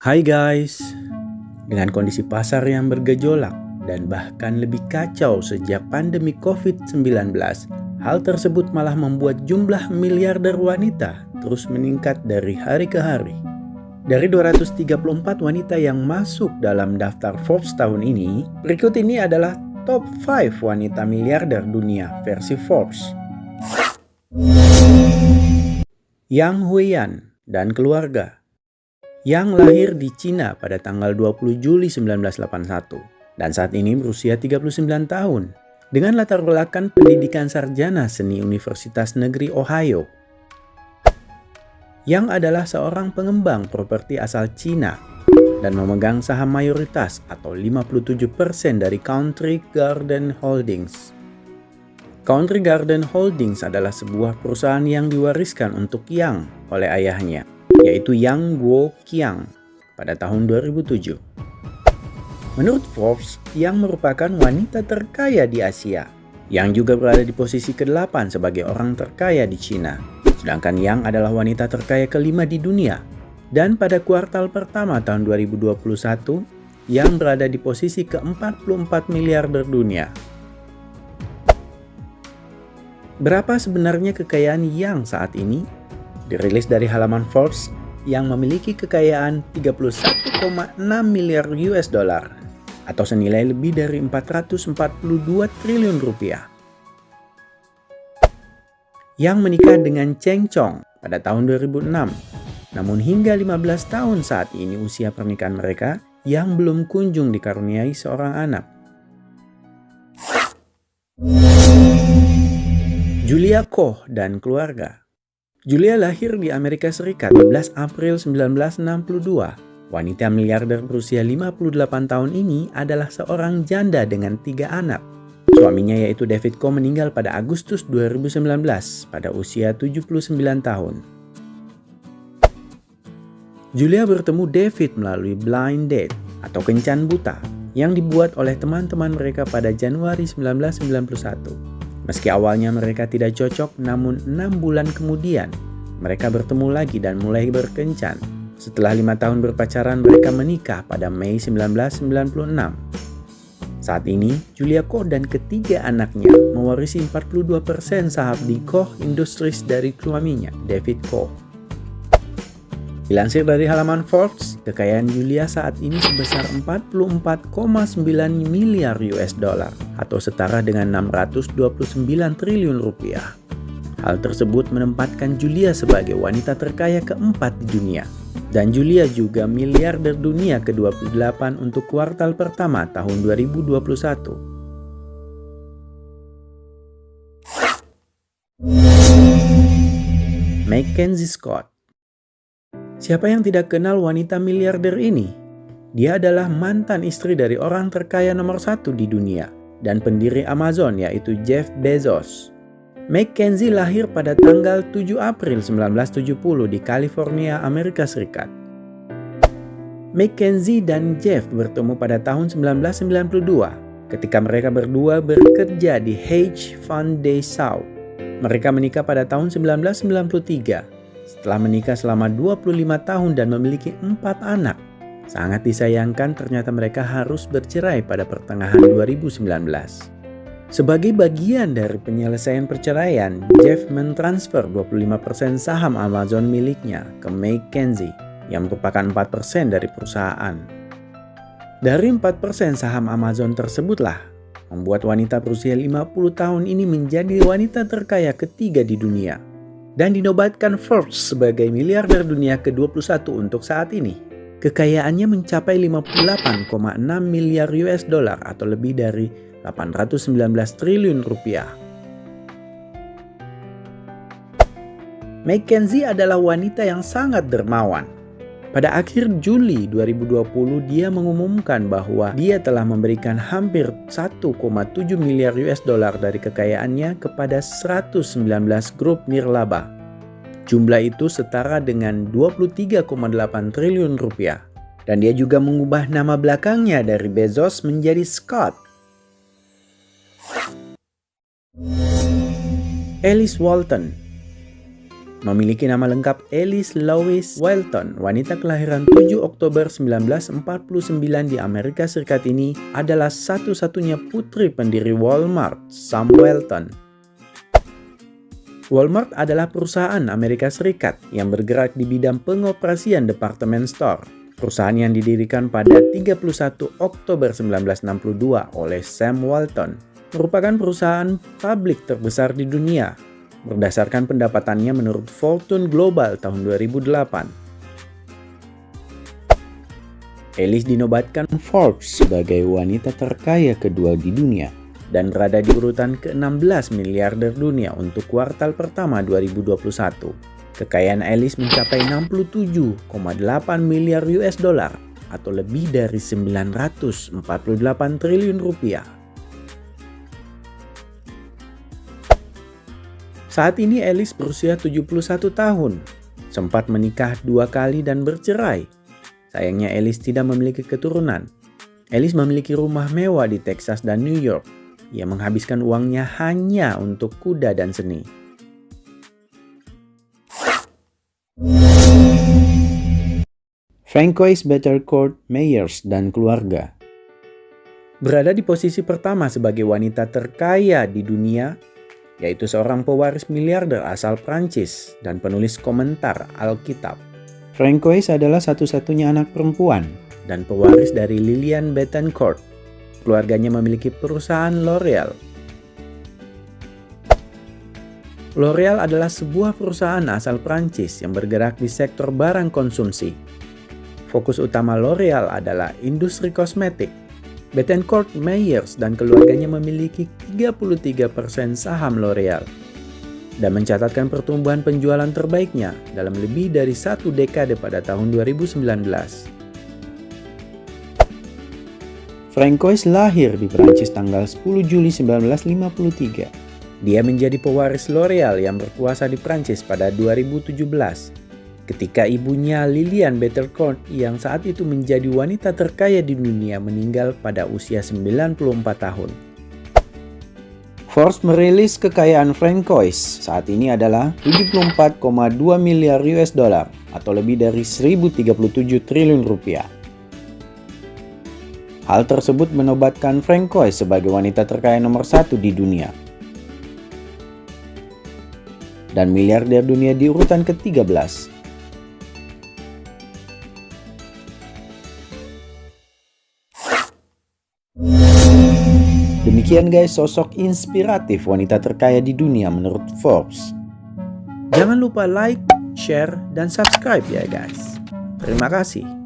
Hai guys, dengan kondisi pasar yang bergejolak dan bahkan lebih kacau sejak pandemi COVID-19, hal tersebut malah membuat jumlah miliarder wanita terus meningkat dari hari ke hari. Dari 234 wanita yang masuk dalam daftar Forbes tahun ini, berikut ini adalah top 5 wanita miliarder dunia versi Forbes. Yang Huiyan dan keluarga. Yang lahir di Cina pada tanggal 20 Juli 1981 dan saat ini berusia 39 tahun dengan latar belakang pendidikan sarjana seni Universitas Negeri Ohio. Yang adalah seorang pengembang properti asal Cina dan memegang saham mayoritas atau 57% dari Country Garden Holdings. Country Garden Holdings adalah sebuah perusahaan yang diwariskan untuk Yang oleh ayahnya, yaitu Yang Guoqiang pada tahun 2007. Menurut Forbes, Yang merupakan wanita terkaya di Asia, yang juga berada di posisi ke-8 sebagai orang terkaya di Cina. Sedangkan Yang adalah wanita terkaya kelima di dunia. Dan pada kuartal pertama tahun 2021, Yang berada di posisi ke-44 miliarder dunia. Berapa sebenarnya kekayaan Yang saat ini? Dirilis dari halaman Forbes, Yang memiliki kekayaan 31,6 miliar US dollar atau senilai lebih dari 442 triliun rupiah. Yang menikah dengan Cheng Chong pada tahun 2006. Namun hingga 15 tahun saat ini usia pernikahan mereka, Yang belum kunjung dikaruniai seorang anak. Julia Koh dan keluarga. Julia lahir di Amerika Serikat 12 April 1962. Wanita miliarder berusia 58 tahun ini adalah seorang janda dengan 3 anak. Suaminya yaitu David Koh meninggal pada Agustus 2019 pada usia 79 tahun. Julia bertemu David melalui blind date atau kencan buta yang dibuat oleh teman-teman mereka pada Januari 1991. Meski awalnya mereka tidak cocok, namun 6 bulan kemudian mereka bertemu lagi dan mulai berkencan. Setelah 5 tahun berpacaran, mereka menikah pada Mei 1996. Saat ini, Julia Koh dan ketiga anaknya mewarisi 42% saham di Koh Industries dari suaminya, David Koh. Dilansir dari halaman Forbes, kekayaan Julia saat ini sebesar 44,9 miliar US dollar atau setara dengan 629 triliun rupiah. Hal tersebut menempatkan Julia sebagai wanita terkaya keempat di dunia. Dan Julia juga miliarder dunia ke-28 untuk kuartal pertama tahun 2021. Mackenzie Scott. Siapa yang tidak kenal wanita miliarder ini? Dia adalah mantan istri dari orang terkaya nomor 1 di dunia dan pendiri Amazon yaitu Jeff Bezos. Mackenzie lahir pada tanggal 7 April 1970 di California, Amerika Serikat. Mackenzie dan Jeff bertemu pada tahun 1992 ketika mereka berdua bekerja di Hedge Fund Daisault. Mereka menikah pada tahun 1993. Setelah menikah selama 25 tahun dan memiliki 4 anak, sangat disayangkan ternyata mereka harus bercerai pada pertengahan 2019. Sebagai bagian dari penyelesaian perceraian, Jeff mentransfer 25% saham Amazon miliknya ke Mackenzie yang merupakan 4% dari perusahaan. Dari 4% saham Amazon tersebutlah membuat wanita berusia 50 tahun ini menjadi wanita terkaya ketiga di dunia dan dinobatkan Forbes sebagai miliarder dunia ke-21 untuk saat ini. Kekayaannya mencapai 58,6 miliar US dollar atau lebih dari 819 triliun rupiah. Mackenzie adalah wanita yang sangat dermawan. Pada akhir Juli 2020, dia mengumumkan bahwa dia telah memberikan hampir 1,7 miliar US dollar dari kekayaannya kepada 119 grup nirlaba. Jumlah itu setara dengan 23,8 triliun rupiah. Dan dia juga mengubah nama belakangnya dari Bezos menjadi Scott. Alice Walton. Memiliki nama lengkap Alice Louise Walton, wanita kelahiran 7 Oktober 1949 di Amerika Serikat ini adalah satu-satunya putri pendiri Walmart, Sam Walton. Walmart adalah perusahaan Amerika Serikat yang bergerak di bidang pengoperasian department store. Perusahaan yang didirikan pada 31 Oktober 1962 oleh Sam Walton merupakan perusahaan publik terbesar di dunia berdasarkan pendapatannya menurut Fortune Global tahun 2008. Alice dinobatkan Forbes sebagai wanita terkaya kedua di dunia dan berada di urutan ke-16 miliarder dunia untuk kuartal pertama 2021. Kekayaan Alice mencapai 67,8 miliar US dollar atau lebih dari 948 triliun rupiah. Saat ini Alice berusia 71 tahun, sempat menikah 2 kali dan bercerai. Sayangnya Alice tidak memiliki keturunan. Alice memiliki rumah mewah di Texas dan New York. Ia menghabiskan uangnya hanya untuk kuda dan seni. Francois Bettencourt Meyers dan keluarga berada di posisi pertama sebagai wanita terkaya di dunia, yaitu seorang pewaris miliarder asal Prancis dan penulis komentar Alkitab. Francois adalah satu-satunya anak perempuan dan pewaris dari Lillian Bettencourt. Keluarganya memiliki perusahaan L'Oreal. L'Oreal adalah sebuah perusahaan asal Prancis yang bergerak di sektor barang konsumsi. Fokus utama L'Oreal adalah industri kosmetik. Bettencourt Meyers dan keluarganya memiliki 33% saham L'Oreal dan mencatatkan pertumbuhan penjualan terbaiknya dalam lebih dari 1 dekade pada tahun 2019. Francois lahir di Prancis tanggal 10 Juli 1953. Dia menjadi pewaris L'Oreal yang berkuasa di Prancis pada 2017. Ketika ibunya Lillian Bettencourt yang saat itu menjadi wanita terkaya di dunia meninggal pada usia 94 tahun. Forbes merilis kekayaan Francois saat ini adalah 74,2 miliar US dollar atau lebih dari 1037 triliun rupiah. Hal tersebut menobatkan Francois sebagai wanita terkaya nomor 1 di dunia dan miliarder dunia di urutan ke-13. Demikian guys sosok inspiratif wanita terkaya di dunia menurut Forbes. Jangan lupa like, share, dan subscribe ya guys. Terima kasih.